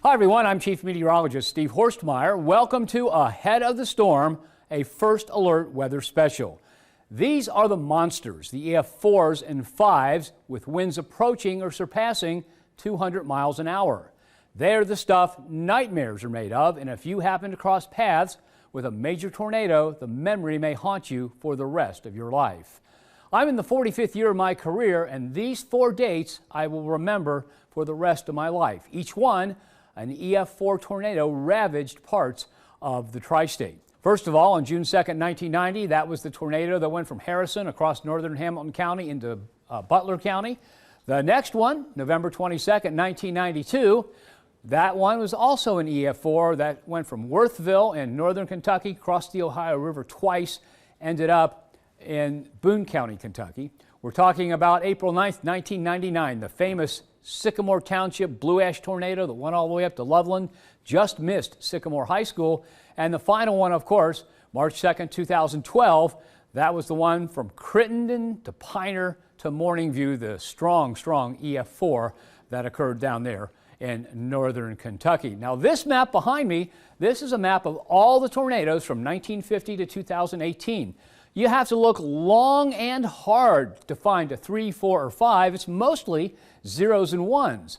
Hi everyone, I'm Chief Meteorologist Steve Horstmeyer. Welcome to Ahead of the Storm, a first alert weather special. These are the monsters, the EF4s and 5s, with winds approaching or surpassing 200 miles an hour. They're the stuff nightmares are made of, and if you happen to cross paths with a major tornado, the memory may haunt you for the rest of your life. I'm in the 45th year of my career, and these 4 dates I will remember for the rest of my life. Each one, an EF4 tornado ravaged parts of the tri-state. First of all, on June 2nd, 1990, that was the tornado that went from Harrison across northern Hamilton County into Butler County. The next one, November 22nd, 1992, that one was also an EF4 that went from Worthville in northern Kentucky, crossed the Ohio River twice, ended up in Boone County, Kentucky. We're talking about April 9th, 1999, the famous Sycamore Township blue ash tornado that went all the way up to Loveland, just missed Sycamore High School. And the final one, of course, March 2nd, 2012, that was the one from Crittenden to Piner to Morning View, the strong EF4 that occurred down there in northern Kentucky. Now this map behind me, this is a map of all the tornadoes from 1950 to 2018. You have to look long and hard to find a 3, 4, or 5. It's mostly zeros and ones.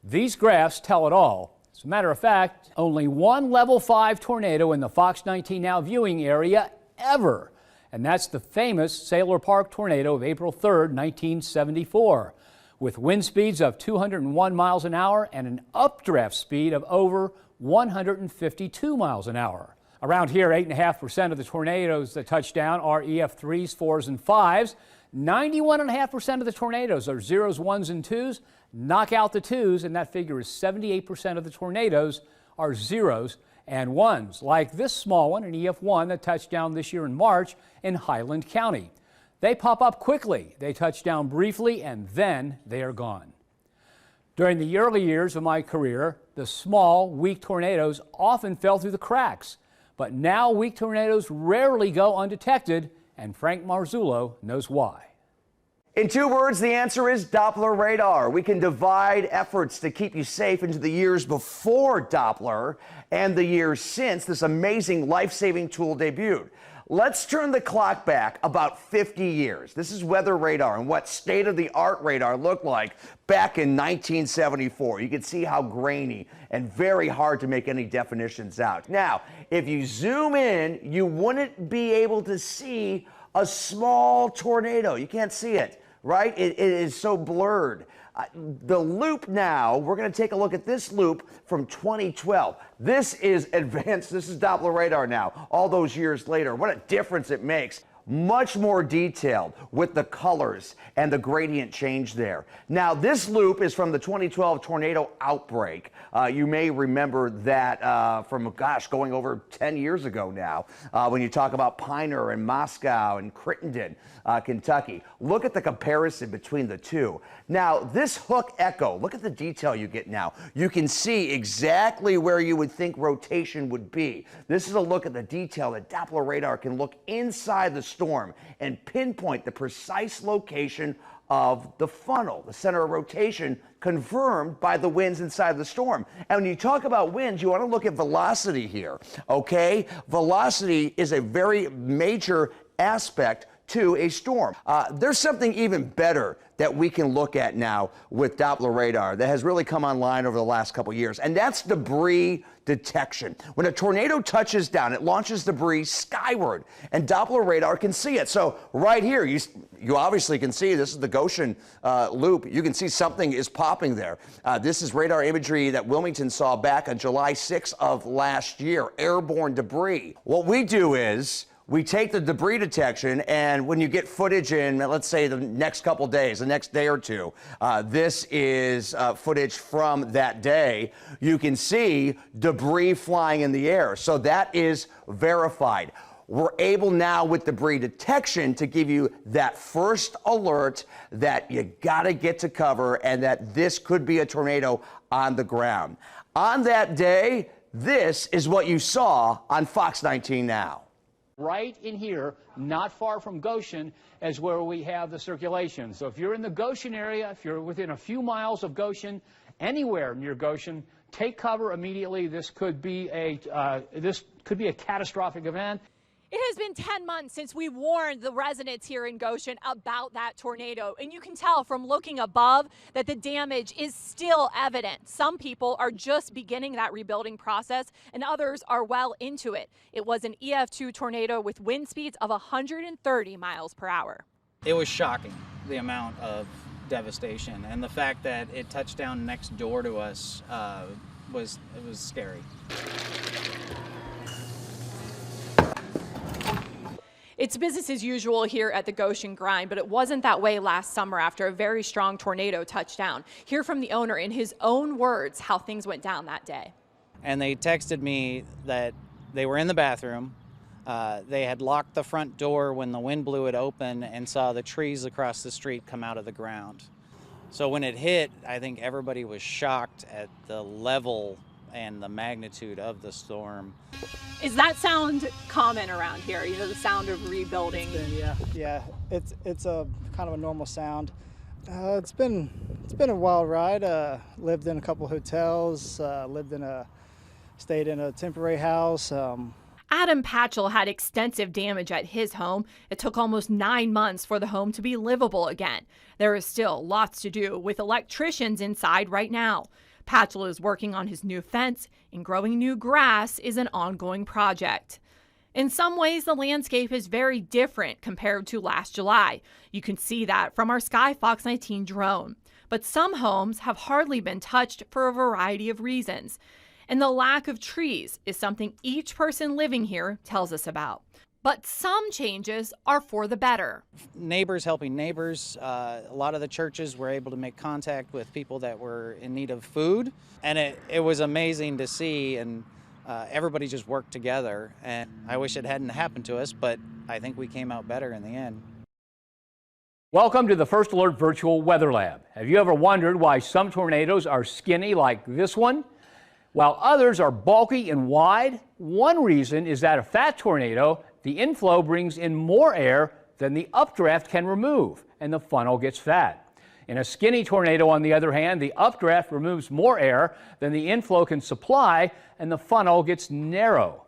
These graphs tell it all. As a matter of fact, only one level 5 tornado in the Fox 19 Now viewing area ever, and that's the famous Sailor Park tornado of April 3rd, 1974, with wind speeds of 201 miles an hour and an updraft speed of over 152 miles an hour. Around here, 8.5% of the tornadoes that touch down are EF3s, 4s, and 5s. 91.5% of the tornadoes are 0s, 1s, and 2s. Knock out the 2s, and that figure is 78% of the tornadoes are 0s and 1s, like this small one, an EF1 that touched down this year in March in Highland County. They pop up quickly, they touch down briefly, and then they are gone. During the early years of my career, the small, weak tornadoes often fell through the cracks. But now weak tornadoes rarely go undetected, and Frank Marzullo knows why. In 2 words, the answer is Doppler radar. We can divide efforts to keep you safe into the years before Doppler and the years since this amazing life-saving tool debuted. Let's turn the clock back about 50 years. This is weather radar and what state-of-the-art radar looked like back in 1974. You can see how grainy and very hard to make any definitions out. Now, if you zoom in, you wouldn't be able to see a small tornado. You can't see it, right? It is so blurred. The loop now, we're going to take a look at this loop from 2012. This is advanced. This is Doppler radar now, all those years later. What a difference it makes. Much more detailed with the colors and the gradient change there. Now, this loop is from the 2012 tornado outbreak. You may remember that from, going over 10 years ago now, when you talk about Piner and Moscow and Crittenden, Kentucky. Look at the comparison between the two. Now, this hook echo, look at the detail you get now. You can see exactly where you would think rotation would be. This is a look at the detail that Doppler radar can look inside the storm and pinpoint the precise location of the funnel, the center of rotation, confirmed by the winds inside the storm. And when you talk about winds, you want to look at velocity here, okay? Velocity is a very major aspect to a storm. There's something even better that we can look at now with Doppler radar that has really come online over the last couple years, and that's debris detection. When a tornado touches down, it launches debris skyward, and Doppler radar can see it. So right here, you obviously can see, this is the Goshen loop. You can see something is popping there. This is radar imagery that Wilmington saw back on July 6th of last year, airborne debris. What we do is, we take the debris detection, and when you get footage in, let's say the next couple days, the next day or two, this is footage from that day, you can see debris flying in the air. So that is verified. We're able now with debris detection to give you that first alert that you gotta get to cover and that this could be a tornado on the ground. On that day, this is what you saw on Fox 19 Now. Right in here, not far from Goshen, is where we have the circulation. So if you're in the Goshen area, if you're within a few miles of Goshen, anywhere near Goshen, take cover immediately. This could be a catastrophic event. It has been 10 months since we warned the residents here in Goshen about that tornado, and you can tell from looking above that the damage is still evident. Some people are just beginning that rebuilding process, and others are well into it. It was an EF2 tornado with wind speeds of 130 miles per hour. It was shocking, the amount of devastation, and the fact that it touched down next door to us was scary. It's business as usual here at the Goshen Grind, but it wasn't that way last summer after a very strong tornado touched down. Hear from the owner in his own words how things went down that day. And they texted me that they were in the bathroom. They had locked the front door when the wind blew it open and saw the trees across the street come out of the ground. So when it hit, I think everybody was shocked at the level and the magnitude of the storm. Is that sound common around here? You know, the sound of rebuilding? Yeah. It's a kind of a normal sound. It's been a wild ride. Lived in a couple hotels. Stayed in a temporary house. Adam Patchell had extensive damage at his home. It took almost 9 months for the home to be livable again. There is still lots to do with electricians inside right now. Patchell is working on his new fence, and growing new grass is an ongoing project. In some ways, the landscape is very different compared to last July. You can see that from our Skyfox 19 drone. But some homes have hardly been touched for a variety of reasons. And the lack of trees is something each person living here tells us about. But some changes are for the better. Neighbors helping neighbors. A lot of the churches were able to make contact with people that were in need of food. And it was amazing to see, and everybody just worked together. And I wish it hadn't happened to us, but I think we came out better in the end. Welcome to the First Alert Virtual Weather Lab. Have you ever wondered why some tornadoes are skinny like this one, while others are bulky and wide? One reason is that a fat tornado, the inflow brings in more air than the updraft can remove, and the funnel gets fat. In a skinny tornado, on the other hand, the updraft removes more air than the inflow can supply, and the funnel gets narrow.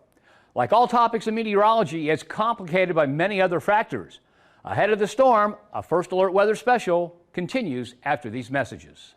Like all topics in meteorology, it's complicated by many other factors. Ahead of the storm, a First Alert Weather Special continues after these messages.